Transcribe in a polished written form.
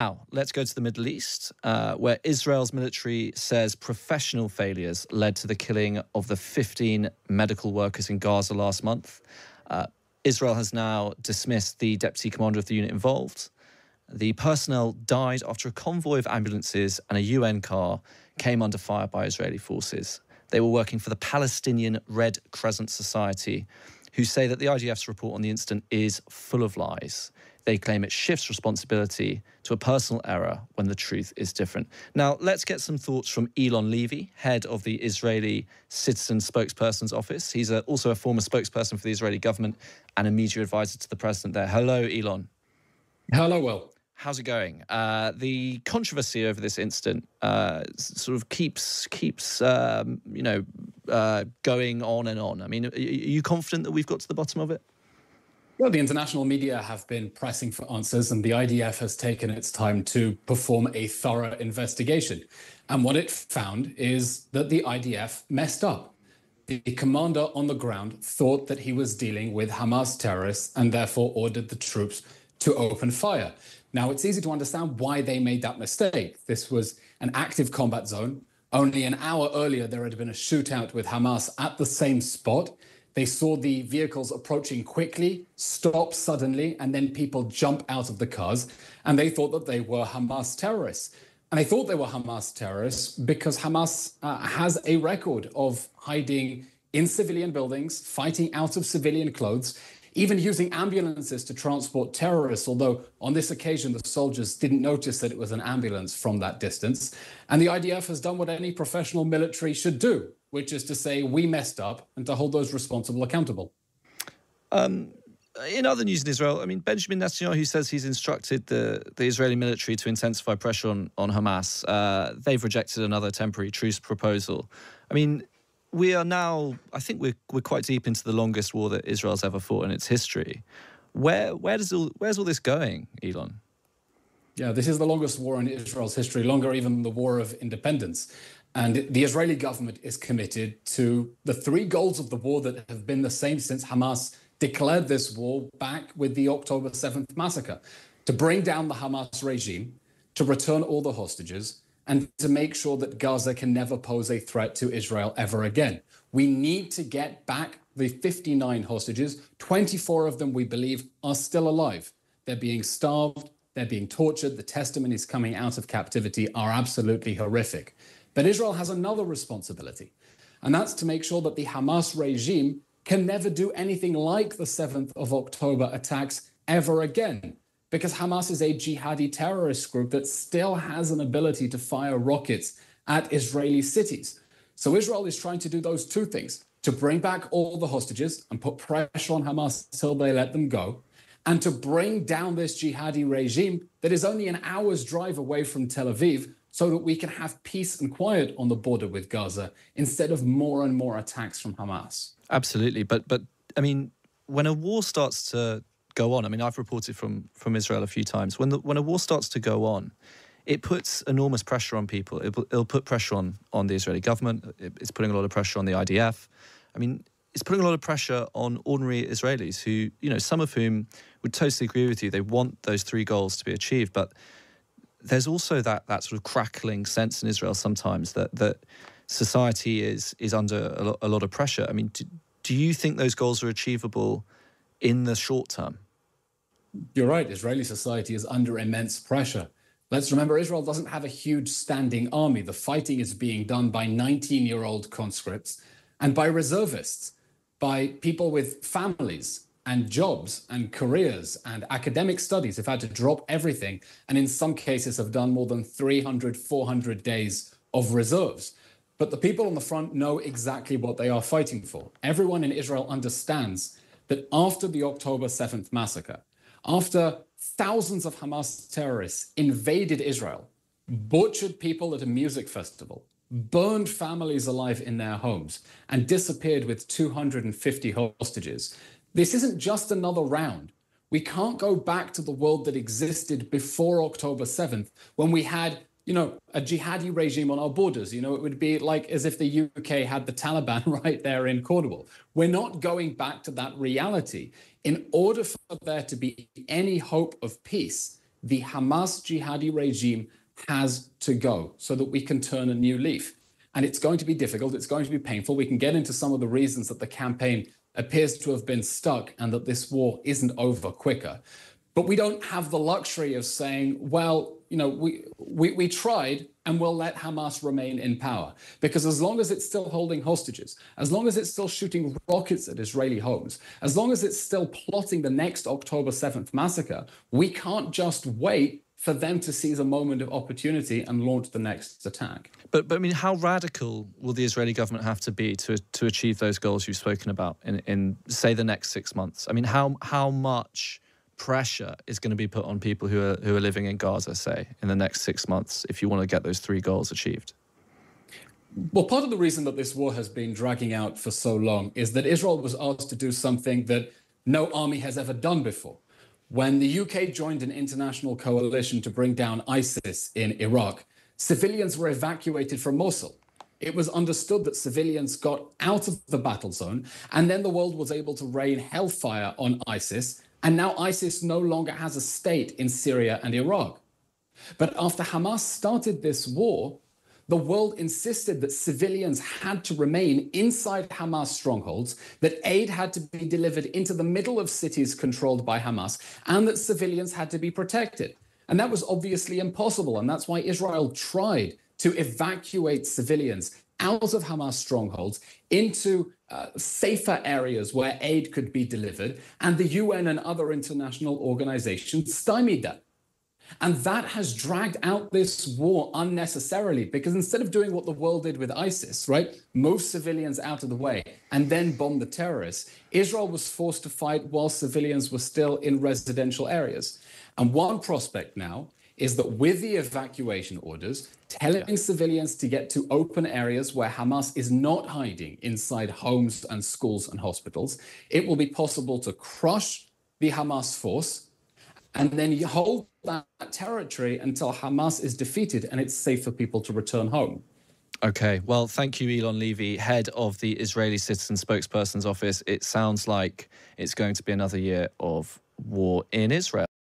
Now, let's go to the Middle East, where Israel's military says professional failures led to the killing of the 15 medical workers in Gaza last month. Israel has now dismissed the deputy commander of the unit involved. The personnel died after a convoy of ambulances and a UN car came under fire by Israeli forces. They were working for the Palestinian Red Crescent Society, who say that the IDF's report on the incident is full of lies. They claim it shifts responsibility to a personal error when the truth is different. Now, let's get some thoughts from Eylon Levy, head of the Israeli Citizen Spokesperson's Office. He's also a former spokesperson for the Israeli government and a media advisor to the president there. Hello, Eylon. Hello, Will. How's it going? The controversy over this incident sort of keeps going on and on. I mean, are you confident that we've got to the bottom of it? Well, the international media have been pressing for answers, and the IDF has taken its time to perform a thorough investigation. And what it found is that the IDF messed up. The commander on the ground thought that he was dealing with Hamas terrorists and therefore ordered the troops to open fire. Now, it's easy to understand why they made that mistake. This was an active combat zone. Only an hour earlier, there had been a shootout with Hamas at the same spot. They saw the vehicles approaching quickly, stop suddenly, and then people jump out of the cars. And they thought that they were Hamas terrorists. And they thought they were Hamas terrorists because Hamas has a record of hiding in civilian buildings, fighting out of civilian clothes, even using ambulances to transport terrorists, although on this occasion, the soldiers didn't notice that it was an ambulance from that distance. And the IDF has done what any professional military should do, which is to say we messed up and to hold those responsible accountable. In other news in Israel, I mean, Benjamin Netanyahu says he's instructed the Israeli military to intensify pressure on Hamas. They've rejected another temporary truce proposal. I mean, we are now, I think we're quite deep into the longest war that Israel's ever fought in its history. Where's all this going, Eylon? Yeah, this is the longest war in Israel's history, longer even than the War of Independence. And the Israeli government is committed to the three goals of the war that have been the same since Hamas declared this war back with the October 7th massacre: to bring down the Hamas regime, to return all the hostages, and to make sure that Gaza can never pose a threat to Israel ever again. We need to get back the 59 hostages. 24 of them, we believe, are still alive. They're being starved, they're being tortured. The testimonies coming out of captivity are absolutely horrific. But Israel has another responsibility, and that's to make sure that the Hamas regime can never do anything like the 7th of October attacks ever again, because Hamas is a jihadi terrorist group that still has an ability to fire rockets at Israeli cities. So Israel is trying to do those two things: to bring back all the hostages and put pressure on Hamas till they let them go, and to bring down this jihadi regime that is only an hour's drive away from Tel Aviv, so that we can have peace and quiet on the border with Gaza instead of more and more attacks from Hamas. Absolutely. But I mean, when a war starts to go on, I mean, I've reported from Israel a few times, when a war starts to go on, it puts enormous pressure on people. It'll put pressure on the Israeli government. It's putting a lot of pressure on the IDF. I mean, it's putting a lot of pressure on ordinary Israelis who, some of whom would totally agree with you. They want those three goals to be achieved. But there's also that sort of crackling sense in Israel sometimes that society is under a lot of pressure. I mean, do you think those goals are achievable in the short term? You're right. Israeli society is under immense pressure. Let's remember, Israel doesn't have a huge standing army. The fighting is being done by 19-year-old conscripts and by reservists, by people with families and jobs and careers and academic studies have had to drop everything, and in some cases have done more than 300, 400 days of reserves. But the people on the front know exactly what they are fighting for. Everyone in Israel understands that after the October 7th massacre, after thousands of Hamas terrorists invaded Israel, butchered people at a music festival, burned families alive in their homes, and disappeared with 250 hostages, this isn't just another round. We can't go back to the world that existed before October 7th when we had, a jihadi regime on our borders. It would be like as if the UK had the Taliban right there in Cornwall. We're not going back to that reality. In order for there to be any hope of peace, the Hamas jihadi regime has to go so that we can turn a new leaf. And it's going to be difficult. It's going to be painful. We can get into some of the reasons that the campaign appears to have been stuck and that this war isn't over quicker. But we don't have the luxury of saying, well, we tried and we'll let Hamas remain in power. Because as long as it's still holding hostages, as long as it's still shooting rockets at Israeli homes, as long as it's still plotting the next October 7th massacre, we can't just wait for them to seize a moment of opportunity and launch the next attack. But I mean, how radical will the Israeli government have to be to achieve those goals you've spoken about in say, the next 6 months? I mean, how much pressure is going to be put on people who are living in Gaza, say, in the next 6 months, if you want to get those 3 goals achieved? Well, part of the reason that this war has been dragging out for so long is that Israel was asked to do something that no army has ever done before. When the UK joined an international coalition to bring down ISIS in Iraq, civilians were evacuated from Mosul. It was understood that civilians got out of the battle zone, and then the world was able to rain hellfire on ISIS. And now ISIS no longer has a state in Syria and Iraq. But after Hamas started this war, the world insisted that civilians had to remain inside Hamas strongholds, that aid had to be delivered into the middle of cities controlled by Hamas, and that civilians had to be protected. And that was obviously impossible. And that's why Israel tried to evacuate civilians out of Hamas strongholds into safer areas where aid could be delivered. And the UN and other international organizations stymied that. And that has dragged out this war unnecessarily, because instead of doing what the world did with ISIS, right, move civilians out of the way and then bomb the terrorists, Israel was forced to fight while civilians were still in residential areas. And one prospect now is that with the evacuation orders, telling civilians to get to open areas where Hamas is not hiding inside homes and schools and hospitals, it will be possible to crush the Hamas force and then you hold that territory until Hamas is defeated and it's safe for people to return home. Okay, well, thank you, Eylon Levy, head of the Israeli Citizen Spokesperson's Office. It sounds like it's going to be another year of war in Israel.